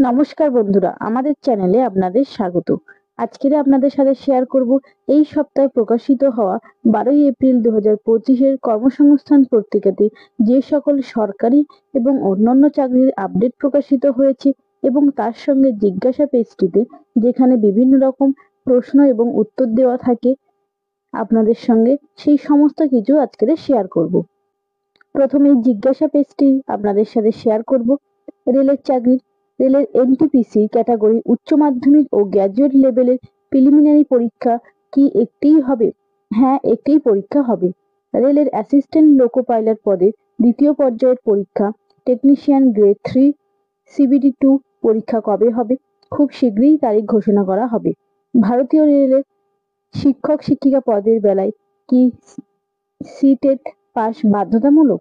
নমস্কার বন্ধুরা, আমাদের চ্যানেলে আপনাদের স্বাগত। আজকের আপনাদের সাথে শেয়ার করব এই সপ্তাহে প্রকাশিত হওয়া 12 এপ্রিল 2025-এর কর্মসংস্থান পত্রিকাতে যে সকল সরকারি এবং অন্যান্য চাকরির আপডেট প্রকাশিত হয়েছে এবং তার সঙ্গে জিজ্ঞাসা পেজটিতে যেখানে বিভিন্ন রকম প্রশ্ন এবং উত্তর দেওয়া থাকে আপনাদের সঙ্গে, সেই সমস্ত কিছু আজকে শেয়ার করব। প্রথমে জিজ্ঞাসা পেজটি আপনাদের সাথে শেয়ার করব। রেলের চাকরি, রেলের এনটিপিসি ক্যাটাগরি উচ্চ মাধ্যমিক ও গ্র্যাজুয়েট লেভেলের প্রিলিমিনারি পরীক্ষা কি একটিই হবে? হ্যাঁ, একটিই পরীক্ষা হবে। রেলের অ্যাসিস্ট্যান্ট লোকো পাইলট পদে দ্বিতীয় পর্যায়ের পরীক্ষা টেকনিশিয়ান গ্রেড 3 CBD2 পরীক্ষা কবে হবে? খুব শীঘ্রই তারিখ ঘোষণা করা হবে। ভারতীয় রেলের শিক্ষক শিক্ষিকা পদের বেলায় কি সিটেট পাস বাধ্যতামূলক?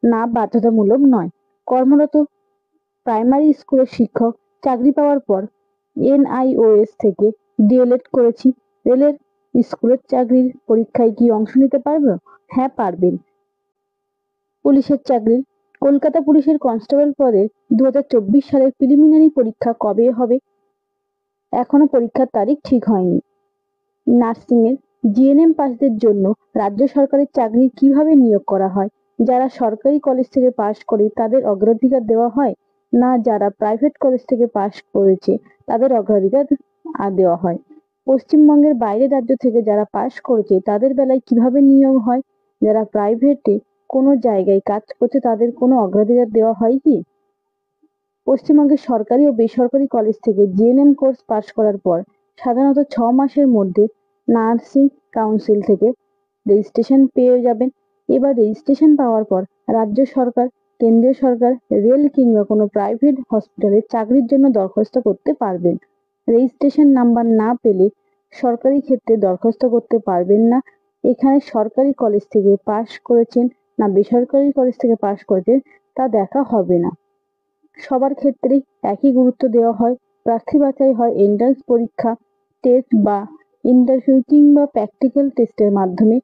না, বাধ্যতামূলক নয়। কর্মরত প্রাইমারি স্কুলের শিক্ষক চাকরি পাওয়ার পর NIOS থেকে ডিএলএড করেছি। রেলের স্কুলের চাকরির পরীক্ষায় কি অংশ নিতে পারবে? হ্যাঁ, পারবেন। পুলিশের চাকরি, কলকাতা পুলিশের কনস্টেবল পদের 2024 সালের প্রিলিমিনারি পরীক্ষা কবে হবে? এখনো পরীক্ষার তারিখ ঠিক হয়নি। নার্সিংয়ের জিএনএম পাসদের জন্য রাজ্য সরকারের চাকরি কিভাবে নিয়োগ করা হয়? যারা সরকারি কলেজ থেকে পাশ করে তাদের অগ্রাধিকার দেওয়া হয়, না যারা প্রাইভেট কলেজ থেকে পাশ করেছে তাদের অগ্রাধিকার দেওয়া হয়? পশ্চিমবঙ্গের বাইরের রাজ্য থেকে যারা পাশ করেছে তাদের বেলায় কিভাবে নিয়োগ হয়? যারা প্রাইভেটে কোনো জায়গায় কাজ করছে তাদের কোনো অগ্রাধিকার দেওয়া হয় কি? পশ্চিমবঙ্গের সরকারি ও বেসরকারি কলেজ থেকে জিএনএম কোর্স পাশ করার পর সাধারণত 6 মাসের মধ্যে নার্সিং কাউন্সিল থেকে রেজিস্ট্রেশন পেয়ে যাবেন। এবার রেজিস্ট্রেশন পাওয়ার পর রাজ্য সরকার, কেন্দ্রীয় সরকার, রেল কিংবা কোনো প্রাইভেট হসপিটালে চাকরির জন্য দরখাস্ত করতে পারবেন। রেজিস্ট্রেশন নাম্বার না পেলে সরকারি ক্ষেত্রে দরখাস্ত করতে পারবেন না। এখানে সরকারি কলেজ থেকে পাশ করেছেন না বেসরকারি কলেজ থেকে পাশ করেছেন তা দেখা হবে না। সবার ক্ষেত্রেই একই গুরুত্ব দেওয়া হয়। প্রার্থী বাছাই হয় এন্ট্রান্স পরীক্ষা, টেস্ট বা ইন্টারভিউ কিংবা প্র্যাকটিক্যাল টেস্টের মাধ্যমে।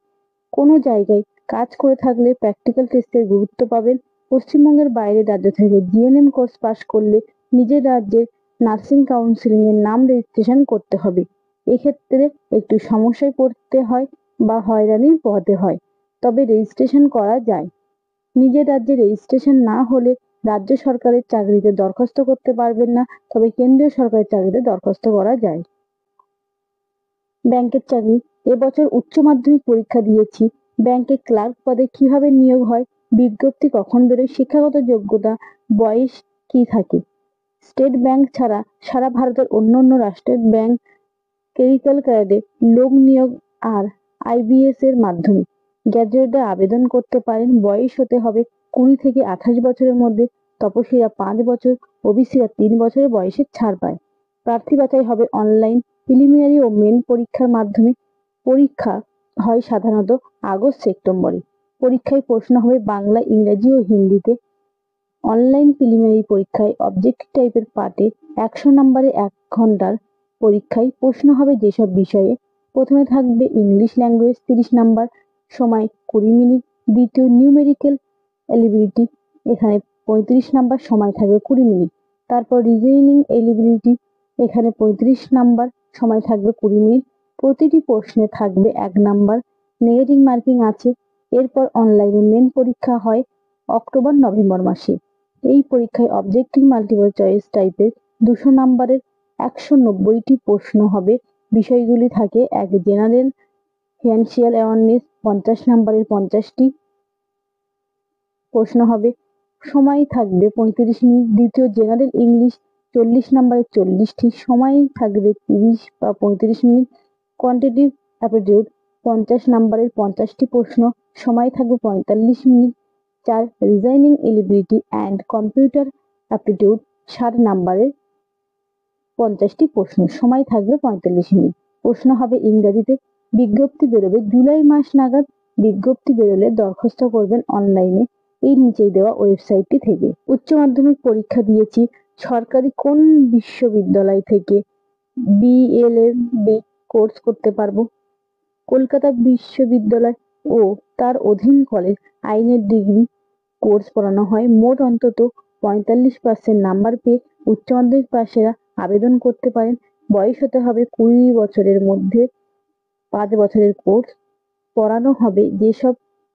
কোনো জায়গায় কাজ করে থাকলে প্র্যাকটিক্যাল টেস্টের গুরুত্ব পাবেন। পশ্চিমবঙ্গের বাইরের রাজ্য থেকে জিএনএম কোর্স পাশ করলে নিজের রাজ্যের নার্সিং কাউন্সিলিং এর নাম রেজিস্ট্রেশন করতে হবে। এক্ষেত্রে একটু সমস্যায় পড়তে হয় বা হয়রানি পোহাতে হয়, তবে রেজিস্ট্রেশন করা যায়। নিজের রাজ্যে রেজিস্ট্রেশন না হলে রাজ্য সরকারের চাকরিতে দরখাস্ত করতে পারবেন না, তবে কেন্দ্রীয় সরকারের চাকরিতে দরখাস্ত করা যায়। ব্যাংকের চাকরি, এবছর উচ্চ মাধ্যমিক পরীক্ষা দিয়েছি, ব্যাংকে ক্লার্ক পদে কিভাবে নিয়োগ হয়? বিজ্ঞপ্তি কখন বেরোয়? শিক্ষাগত যোগ্যতা, বয়স কি থাকে? স্টেট ব্যাংক ছাড়া সারা ভারতের অন্যান্য রাষ্ট্রের ব্যাংক ক্লেরিক্যাল ক্যাডারে লোক নিয়োগ আর IBS এর মাধ্যমে গ্র্যাজুয়েটে আবেদন করতে পারেন। বয়স হতে হবে 20 থেকে 28 বছরের মধ্যে। তপশিলীরা 5 বছর, ওবিসিরা 3 বছরের বয়সে ছাড় পায়। প্রার্থী বাছাই হবে অনলাইন, প্রিলিমিনারি ও মেন পরীক্ষার মাধ্যমে। পরীক্ষা হয় সাধারণত আগস্ট-সেপ্টেম্বরে। পরীক্ষায় প্রশ্ন হবে বাংলা, ইংরেজি ও হিন্দিতে। অনলাইন প্রিলিমিনারি পরীক্ষায় অবজেক্টিভ টাইপের পার্টে 100 নম্বরে 1 ঘন্টার পরীক্ষায় প্রশ্ন হবে যেসব বিষয়ে: প্রথমে থাকবে ইংলিশ ল্যাঙ্গুয়েজ 30 নাম্বার, সময় 20 মিনিট। দ্বিতীয় নিউমেরিক্যাল এলিবিলিটি, এখানে 35 নাম্বার, সময় থাকবে 20 মিনিট। তারপর রিজনিং এলিবিলিটি, এখানে 35 নাম্বার, সময় থাকবে 20 মিনিট। প্রতিটি প্রশ্নে থাকবে 1 নাম্বার, নেগেটিভ মার্কিং আছে। এরপর অনলাইনে মেন পরীক্ষা হয় অক্টোবর-নভেম্বর মাসে। এই পরীক্ষায় অবজেক্টিভ মাল্টিপল চয়েস টাইপের 200 নাম্বারের 190টি প্রশ্ন হবে। বিষয়গুলি থাকে: 1 জেনারেল ফিনান্সিয়াল অ্যাওয়ারনেস, 50 নাম্বারের 50টি প্রশ্ন হবে। সময় থাকবে 35 মিনিট। দ্বিতীয় জেনারেল ইংলিশ, 40 নাম্বারের 40টি, সময় থাকবে 30 বা 35 মিনিট। কোয়ান্টিটিভ অ্যাপটিটিউড, 50 নাম্বারের 50টি প্রশ্ন, সময় থাকবে 45 minute. 4 reasoning eligibility and computer aptitude, 60 নাম্বারের 50টি প্রশ্ন, সময় থাকবে 45 মিনিট। প্রশ্ন হবে ইংরেজিতে। বিজ্ঞপ্তি বেরোবে জুলাই মাস নাগাদ। বিজ্ঞপ্তি বেরোলে দরখাস্ত করবেন অনলাইনে এই নিচেই দেওয়া ওয়েবসাইটটি থেকে। উচ্চ মাধ্যমিক পরীক্ষা দিয়েছি, সরকারি কোন বিশ্ববিদ্যালয় থেকে BLLB কোর্স করতে পারবো? কলকাতা বিশ্ববিদ্যালয় ও তার অধীন কলেজ আইনের ডিগ্রি কোর্স পড়ানো হয়। মোট অন্তত 45% নাম্বার পেয়ে উচ্চ মাধ্যমিক পাশেরা আবেদন করতে পারেন। বয়স হতে হবে 20 বছরের মধ্যে। 5 বছরের কোর্স পড়ানো হবে যেসব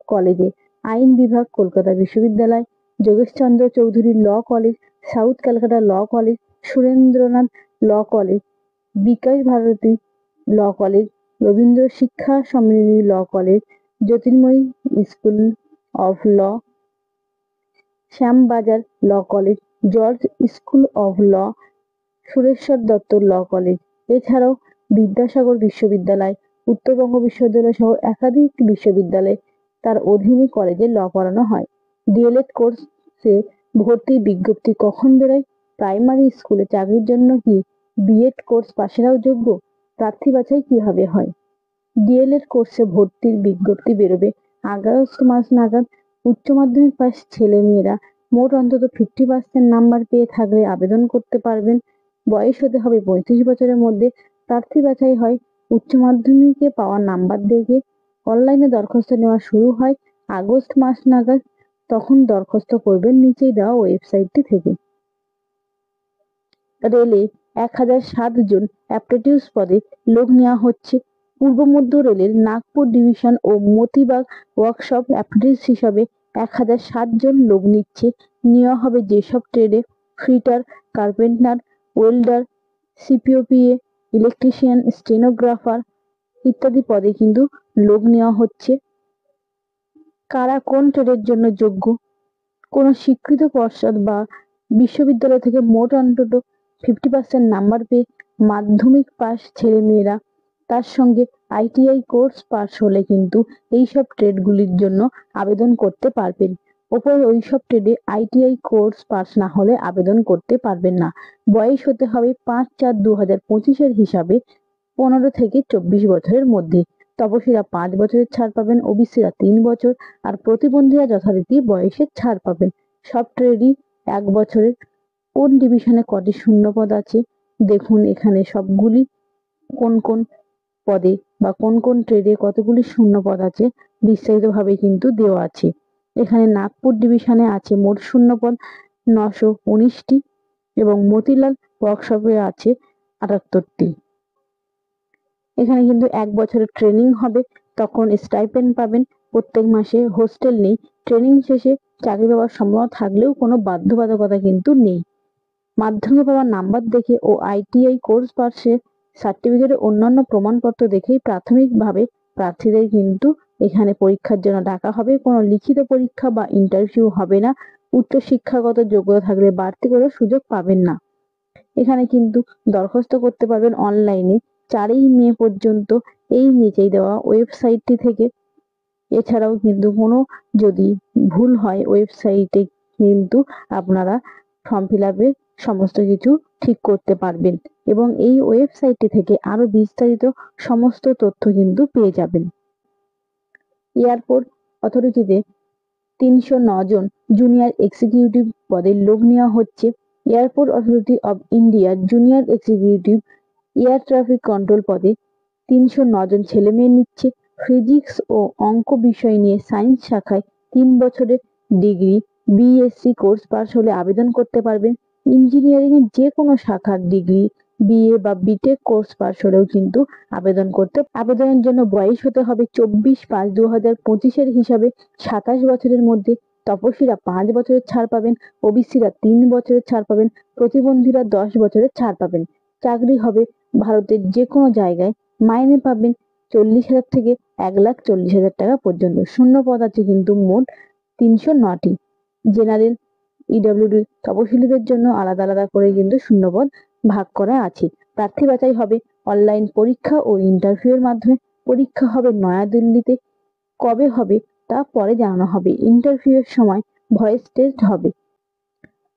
কলেজে: আইন বিভাগ কলকাতা বিশ্ববিদ্যালয়, Jogeshchandra Chowdhury law college, south Calcutta law college, Surendranath law college, Bikash Bharati law college, Rabindra Shiksha Sammilani law college, Jyotirmoyee school of law, Shyambazar law college, George school of law, Sureswar Dutta law college. এছাড়াও বিদ্যাসাগর বিশ্ববিদ্যালয়, উত্তরবঙ্গ বিশ্ববিদ্যালয় সহ একাধিক বিশ্ববিদ্যালয় তার অধীনে কলেজে ল পড়ানো হয়। ডিএলএড কোর্সে ভর্তির বিজ্ঞপ্তি কখন বেরোয়? প্রাইমারি স্কুলে চাকরির জন্য কি বিএড কোর্স পাশেরাও যোগ্য? প্রার্থী বাছাই কিভাবে হয়? ডিএলএড কোর্সে ভর্তির বিজ্ঞপ্তি বেরোবে আগস্ট মাস নাগাদ। উচ্চ মাধ্যমিক পাস ছেলে মেয়েরা মোট অন্তত 50% নাম্বার পেয়ে থাকলে আবেদন করতে পারবেন। বয়স হতে হবে 35 বছরের মধ্যে। প্রার্থী বাছাই হয় উচ্চ মাধ্যমিকে পাওয়া নাম্বার দেখে। অনলাইনে দরখাস্ত নেওয়া শুরু হয় আগস্ট মাস নাগাদ। তখন দরখাস্ত করবেন নিচেই দেওয়া ওয়েবসাইটটি থেকে। রেলে 1007 জন অ্যাপ্রেন্টিস পদে লোক নেওয়া হচ্ছে। পূর্ব মধ্য রেলের নাগপুর ডিভিশন ও মতিবাগ ওয়ার্কশপ অ্যাপ্রেন্টিস হিসাবে 1007 জন লোক নিচ্ছে। নেওয়া হবে যেসব ট্রেডে: fitter, carpenter, welder, CPOPA, electrician, stenographer ইত্যাদি পদে কিন্তু লোক নেওয়া হচ্ছে। কারা কোন ট্রেডের জন্য যোগ্য? কোনো স্বীকৃত পর্ষদ বা বিশ্ববিদ্যালয় থেকে মোট অন্তত 50% নাম্বার পেয়ে মাধ্যমিক পাস ছেলে মেয়েরা, তার সঙ্গে আইটিআই কোর্স পাস হলে কিন্তু এইসব ট্রেডগুলির জন্য আবেদন করতে পারবেন। ওপরে ওইসব ট্রেডে আইটিআই কোর্স পাস না হলে আবেদন করতে পারবেন না। বয়স হতে হবে 5/4/2025 হিসাবে 15 থেকে 24 বছরের মধ্যে। তপসীরা 5 বছরের ছাড় পাবেন, ওবিসিরা 3 বছর, আর প্রতিবন্ধীরা যথারীতি বয়সের ছাড় পাবেন। সব ট্রেডই 1 বছরের। কোন ডিভিশনে কটি শূন্যপদ আছে? দেখুন এখানে সবগুলি কোন কোন পদে বা কোন কোন ট্রেডে কতগুলি শূন্যপদ আছে বিস্তারিতভাবে কিন্তু দেওয়া আছে। এখানে নাগপুর ডিভিশনে আছে মোট শূন্যপদ 919টি এবং মতিলাল ওয়ার্কশপে আছে 78টি। এখানে কিন্তু 1 বছরের ট্রেনিং হবে, তখন স্টাইপেন্ড পাবেন প্রত্যেক মাসে। হোস্টেল নেই। ট্রেনিং শেষে চাকরি পাওয়ার সম্ভাবনা থাকলেও কোনো বাধ্যবাধকতা কিন্তু নেই। মাধ্যমিকে পাওয়া নাম্বার দেখে ও আইটিআই কোর্স পাশে সার্টিফিকেটের অন্যান্য প্রমাণপত্র দেখেই প্রাথমিকভাবে প্রার্থীদের কিন্তু এখানে পরীক্ষার জন্য ডাকা হবে। কোনো লিখিত পরীক্ষা বা ইন্টারভিউ হবে না। উচ্চ শিক্ষাগত যোগ্যতা থাকলে বাড়তি করে সুযোগ পাবেন না। এখানে কিন্তু দরখাস্ত করতে পারবেন অনলাইনে 4ই মে পর্যন্ত এই নিচেই দেওয়া ওয়েবসাইটটি থেকে। এছাড়াও কিন্তু কোনো যদি ভুল হয় ওয়েবসাইটে কিন্তু আপনারা ফর্ম ফিল আপের সমস্ত কিছু ঠিক করতে পারবেন এবং এই ওয়েবসাইটটি থেকে আরো বিস্তারিত সমস্ত তথ্য কিন্তু পেয়ে যাবেন। এয়ারপোর্ট অথরিটিতে 309 জন জুনিয়র এক্সিকিউটিভ পদে লোক নেওয়া হচ্ছে। এয়ারপোর্ট অথরিটি অব ইন্ডিয়ার junior executive air traffic control পদে 309 জন ছেলে মেয়ে নিচ্ছে। ফিজিক্স ও অঙ্ক বিষয় নিয়ে সায়েন্স শাখায় 3 বছরের ডিগ্রি বিএসসি কোর্স পাস হলে আবেদন করতে পারবেন। ইঞ্জিনিয়ারিং এর যে কোনো শাখার ডিগ্রি বিএ বা বিটেক কোর্স পাস হলেও কিন্তু আবেদনের জন্য বয়স হতে হবে 24/5/2025 হিসাবে 27 বছরের মধ্যে। তপসীরা 5 বছরের ছাড় পাবেন, ওবিসিরা 3 বছরের ছাড় পাবেন, প্রতিবন্ধীরা 10 বছরের ছাড় পাবেন। চাকরি হবে ভারতের যে কোনো জায়গায়। মাইনে পাবেন 40,000 থেকে 1,40,000 টাকা পর্যন্ত। শূন্য পদ আছে কিন্তু মোট 309টি। জেনারেল, ইডব্লিউডি, তপশিলীদের জন্য আলাদা আলাদা করে কিন্তু শূন্যপদ ভাগ করা আছে। প্রার্থী বাছাই হবে অনলাইন পরীক্ষা ও ইন্টারভিউ এর মাধ্যমে। পরীক্ষা হবে নয়াদিল্লিতে। কবে হবে তা পরে জানানো হবে। ইন্টারভিউ এর সময় ভয়েস টেস্ট হবে।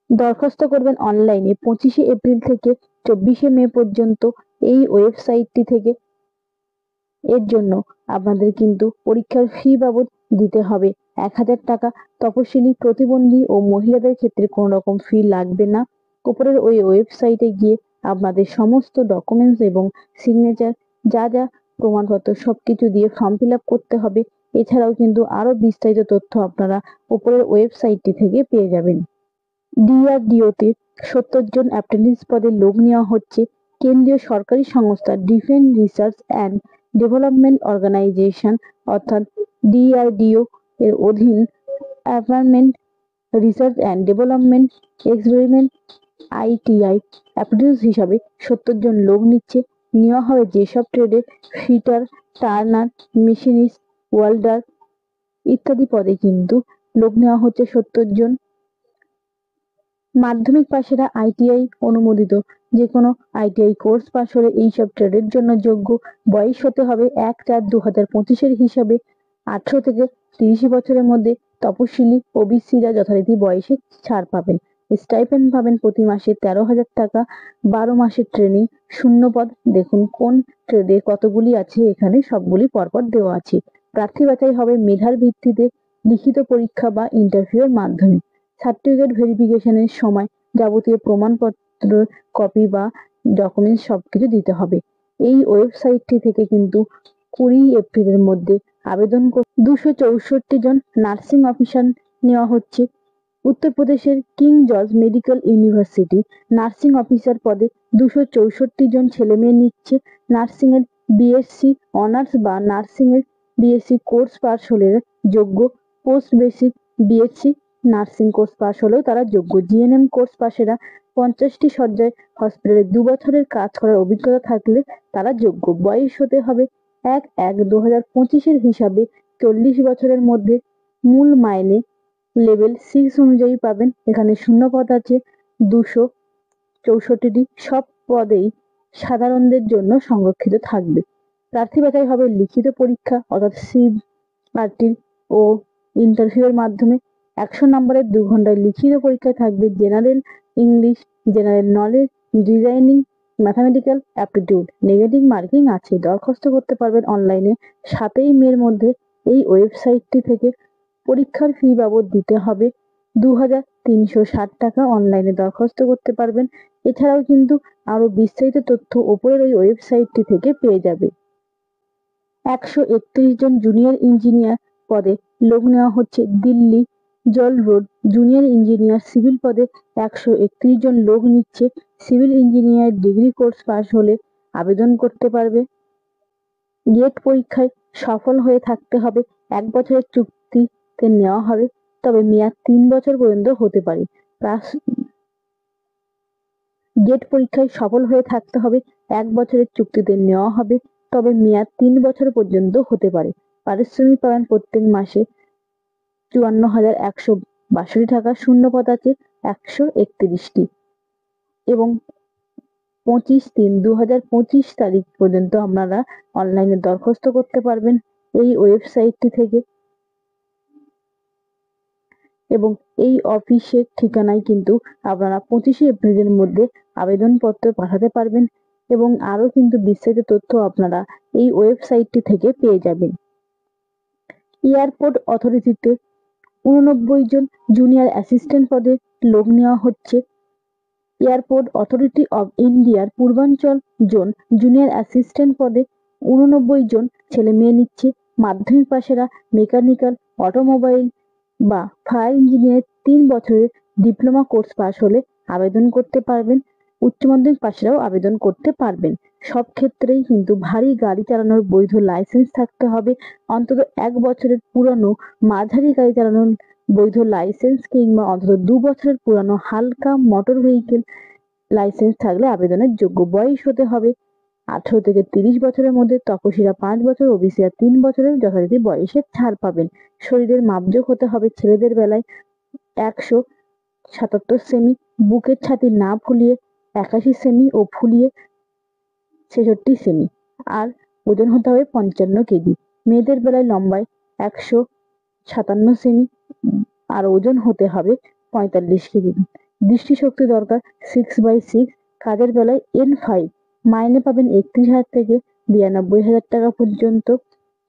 দরখাস্ত করবেন অনলাইনে 25 এপ্রিল থেকে 24 মে পর্যন্ত এই ওয়েবসাইটটি থেকে। এর জন্য আপনাদের কিন্তু পরীক্ষার ফি বাবদ দিতে হবে 1000 টাকা। তপশিলি, প্রতিবন্ধী ও মহিলাদের ক্ষেত্রে কোনো রকম ফি লাগবে না। উপরের ওই ওয়েবসাইটে গিয়ে আপনাদের সমস্ত ডকুমেন্টস এবং সিগনেচার যা যা প্রমাণপত্র সবকিছু দিয়ে ফর্ম ফিল আপ করতে হবে। এছাড়াও কিন্তু আরো বিস্তারিত তথ্য আপনারা উপরের ওয়েবসাইটটি থেকে পেয়ে যাবেন। ডিআরডিওতে 70 জন অ্যাপ্রেন্টিস পদে লোক নেওয়া হচ্ছে। কেন্দ্রীয় সরকারি সংস্থা defence research and development organisation অর্থাৎ DRDO এর অধীন armament research and development experiment ITI apprentice হিসাবে 70 জন লোক নিচ্ছে। নেওয়া হবে যেসব ট্রেডে ফিটার, টার্নার, মেশিনিস্ট, ওয়েল্ডার ইত্যাদি পদে কিন্তু লোক নেওয়া হচ্ছে 70 জন। মাধ্যমিক পাশেরা ITI অনুমোদিত যে কোনো ITI কোর্স পাশ হলে এইসব ট্রেডের জন্য যোগ্য। বয়স হতে হবে 1/4/2025 হিসাবে 18 থেকে 30 বছরের মধ্যে। তপশিলি OBCরা যথারীতি বয়সে ছাড় পাবেন। স্টাইপেন্ড পাবেন প্রতি মাসে 13,000 টাকা। 12 মাসের ট্রেনিং। শূন্য পদ দেখুন কোন ট্রেডে কতগুলি আছে, এখানে সবগুলি পরপর দেওয়া আছে। প্রার্থী বাছাই হবে মেধার ভিত্তিতে, লিখিত পরীক্ষা বা ইন্টারভিউয়ের মাধ্যমে। সার্টিফিকেট ভেরিফিকেশনের সময় যাবতীয় প্রমাণপত্র কপি বা ডকুমেন্টস সবকিছু দিতে হবে। এই ওয়েবসাইটটি থেকে কিন্তু 20 এপ্রিলের মধ্যে আবেদন 264 জন নার্সিং অফিসার নেওয়া হচ্ছে। উত্তরপ্রদেশের king George medical university nursing officer পদে 264 জন ছেলেমেয়ে নিচ্ছে। নার্সিং এর BSc অনার্স বা নার্সিং এর BSc কোর্স পাশ হলে যোগ্য। Post basic BSc nursing course পাশ হলেও তারা যোগ্য। GNM কোর্স পাশেরা 50টি শয্যায় হসপিটালে 2 বছরের কাজ করার অভিজ্ঞতা থাকলে তারা যোগ্য। বয়স হতে হবে 1/1/2025 হিসাবে 40 বছরের মধ্যে। মূল মাইনে লেভেল 6 অনুযায়ী পাবেন। এখানে শূন্য পদ আছে 264টি। সব পদেই সাধারণদের জন্য সংরক্ষিত থাকবে। প্রার্থী বাছাই হবে লিখিত পরীক্ষা অর্থাৎ CRT ও ইন্টারভিউয়ের মাধ্যমে। 100 নম্বরের 2 ঘন্টায় লিখিত পরীক্ষায় থাকবে general English, general knowledge, designing, mathematical aptitude. Negative marking আছে। দরখাস্ত করতে পারবেন অনলাইনে 7ই মের মধ্যে এই ওয়েবসাইটটি থেকে। পরীক্ষার ফি বাবদ দিতে হবে 2,360 টাকা। অনলাইনে দরখাস্ত করতে পারবেন। এছাড়াও কিন্তু আরো বিস্তারিত তথ্য ওপরের ওই ওয়েবসাইটটি থেকে পেয়ে যাবে। 131 জন জুনিয়র ইঞ্জিনিয়ার পদে লোক নেওয়া হচ্ছে। দিল্লি জল রোড জুনিয়র ইঞ্জিনিয়ার সিভিল পদে 131 জন লোক নিচ্ছে। সিভিল ইঞ্জিনিয়ার ডিগ্রি কোর্স পাশ হলে আবেদন করতে পারবে। গেট পরীক্ষায় সফল হয়ে থাকতে হবে। 1 বছরের চুক্তিতে নেওয়া হবে, তবে মেয়াদ 3 বছর পর্যন্ত হতে পারে। গেট পরীক্ষায় সফল হয়ে থাকতে হবে। 1 বছরের চুক্তিতে নেওয়া হবে, তবে মেয়াদ 3 বছর পর্যন্ত হতে পারে। পারিশ্রমিক পাবেন প্রত্যেক মাসে 54,162 টাকা। শূন্য পদ আছে 131টি এবং 25/3/2025 তারিখ পর্যন্ত আপনারা অনলাইনে দরখাস্ত করতে পারবেন এই ওয়েবসাইটটি থেকে। এবং এই অফিসের ঠিকানায় কিন্তু আপনারা 25 এপ্রিলের মধ্যে আবেদনপত্র পাঠাতে পারবেন এবং আরো কিন্তু বিস্তারিত তথ্য আপনারা এই ওয়েবসাইটটি থেকে পেয়ে যাবেন। এয়ারপোর্ট অথরিটিতে 89 জন জুনিয়র অ্যাসিস্ট্যান্ট পদে লোক নেওয়া হচ্ছে। এয়ারপোর্ট অথরিটি অব ইন্ডিয়ার পূর্বাঞ্চল জোন জুনিয়র অ্যাসিস্ট্যান্ট পদে 89 জন ছেলে মেয়ে নিচ্ছে। মাধ্যমিক পাশেরা মেকানিক্যাল, অটোমোবাইল বা ফায়ার ইঞ্জিনিয়ার 3 বছরের ডিপ্লোমা কোর্স পাশ হলে আবেদন করতে পারবেন। উচ্চ মাধ্যমিক পাশেরাও আবেদন করতে পারবেন। সব ক্ষেত্রেই কিন্তু ভারী গাড়ি চালানোর বৈধ লাইসেন্স থাকতে হবে। অন্তত 1 বছরের পুরনো মাঝারি গাড়ি চালানোর বৈধ লাইসেন্স কিংবা অন্তত 2 বছরের পুরানো হালকা মোটর ভেহিকেল লাইসেন্স থাকলে আবেদনের যোগ্য। বয়স হতে হবে 18 থেকে 30 বছরের মধ্যে। তপশিরা 5 বছর, ওবিসিরা 3 বছরের যথারীতি বয়সে ছাড় পাবেন। শরীরের মাপজোক হতে হবে ছেলেদের বেলায় 177 সেমি, বুকের ছাতি না ফুলিয়ে 81 সেমি ও ফুলিয়ে 66 সেমি, আর ওজন হতে হবে 55 কেজি। মেয়েদের বেলায় লম্বায় 157 সেমি আর ওজন হতে হবে 45 কেজি। দৃষ্টিশক্তি দরকার 6/6। কাজের বেলায় N5। মাইনে পাবেন 31,000 থেকে 92,000 টাকা পর্যন্ত।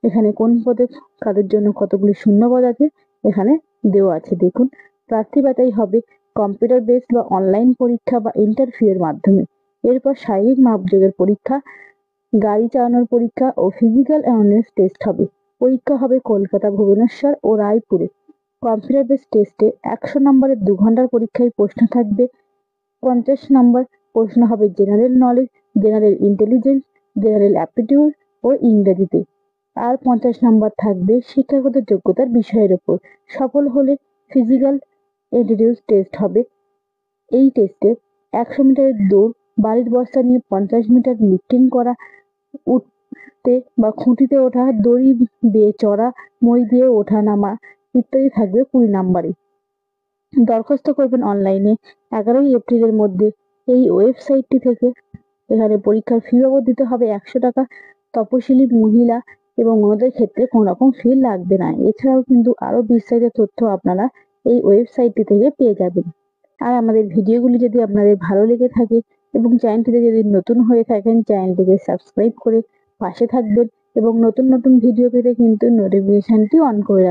এখানে কোন পদে কাদের জন্য কতগুলি শূন্য পদ আছে এখানে দেওয়া আছে দেখুন। প্রার্থী বাছাই হবে কম্পিউটার বেসড বা অনলাইন পরীক্ষা বা ইন্টারভিউ এর মাধ্যমে। এরপর শারীরিক মাপযোগের পরীক্ষা, গাড়ি চালানোর পরীক্ষা ও ফিজিক্যাল অ্যাওয়ারনেস টেস্ট হবে। পরীক্ষা হবে কলকাতা, ভুবনেশ্বর ও রায়পুরে। কম্পিউটার বেসড টেস্টে 100 নম্বরের 2 ঘন্টার পরীক্ষায় প্রশ্ন থাকবে। 50 নম্বর প্রশ্ন হবে general knowledge, general intelligence, general aptitude ও ইংরেজিতে। আর 50 নম্বর থাকবে শিক্ষাগত যোগ্যতার বিষয়ের উপর। সফল হলে ফিজিক্যাল এপ্টিটিউড টেস্ট হবে। এই টেস্টে 100 মিটারের দৌড়, বালির বস্তা নিয়ে 50 মিটার লিফটিং করা, উঠতে বা খুঁটিতে ওঠা, দড়ি বেয়ে চড়া, মই দিয়ে ওঠা নামা ইত্যাদি থাকবে 20 নম্বরে। দরখাস্ত করবেন অনলাইনে 11ই এপ্রিলের মধ্যে এই ওয়েবসাইটটি থেকে। এখানে পরীক্ষার ফি বাবদ দিতে হবে 100 টাকা। তপশিলি মহিলা এবং ওনাদের ক্ষেত্রে কোনো রকম ফি লাগবে না। এছাড়াও কিন্তু আরো বিস্তারিত তথ্য আপনারা এই ওয়েবসাইটটি থেকে পেয়ে যাবেন। আর আমাদের ভিডিওগুলি যদি আপনাদের ভালো লেগে থাকে এবং চ্যানেলটিতে যদি নতুন হয়ে থাকেন, চ্যানেলটিকে সাবস্ক্রাইব করে পাশে থাকবেন এবং নতুন নতুন ভিডিও পেতে কিন্তু নোটিফিকেশনটি অন করে রাখবেন।